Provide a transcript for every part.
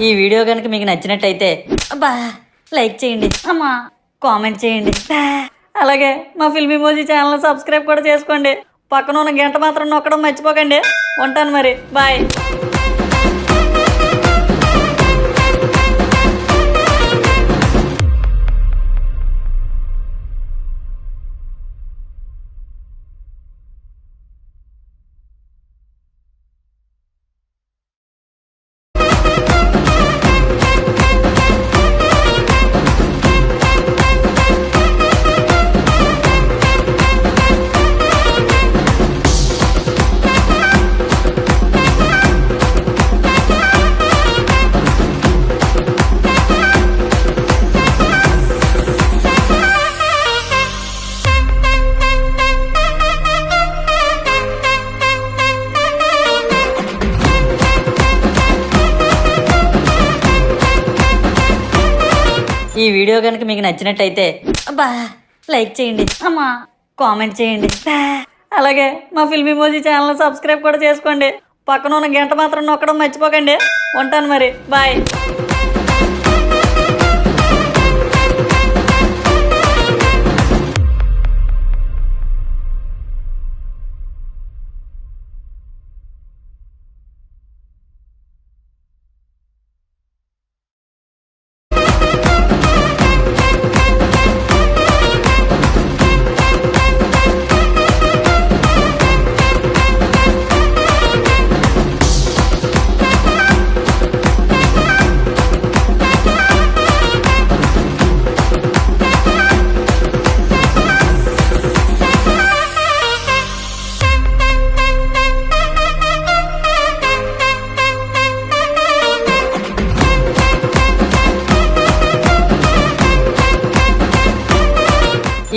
ఈ వీడియో కనుక మీకు నచ్చినట్టయితే అబ్బా లైక్ చేయండి, అమ్మా కామెంట్ చేయండి, అలాగే మా ఫిల్మ్ ఇమోజీ ఛానల్ సబ్స్క్రైబ్ కూడా చేసుకోండి. పక్కన ఉన్న గంట మాత్రం నొక్కడం మర్చిపోకండి. ఉంటాను మరి, బాయ్. ఈ వీడియో కనుక మీకు నచ్చినట్టయితే అబ్బా లైక్ చేయండి, అమ్మా కామెంట్ చేయండి, అలాగే మా ఫిల్మ్ ఇమోజీ ఛానల్ సబ్స్క్రైబ్ కూడా చేసుకోండి. పక్కన ఉన్న గంట మాత్రం నొక్కడం మర్చిపోకండి. ఉంటాను మరి, బాయ్.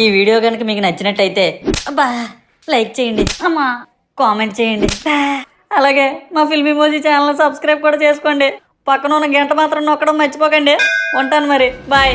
ఈ వీడియో కనుక మీకు నచ్చినట్టయితే అబ్బా లైక్ చేయండి, అమ్మా కామెంట్ చేయండి, అలాగే మా ఫిల్మ్ ఇమోజీ ఛానల్ సబ్స్క్రైబ్ కూడా చేసుకోండి. పక్కన ఉన్న గంట మాత్రం నొక్కడం మర్చిపోకండి. ఉంటాను మరి, బాయ్.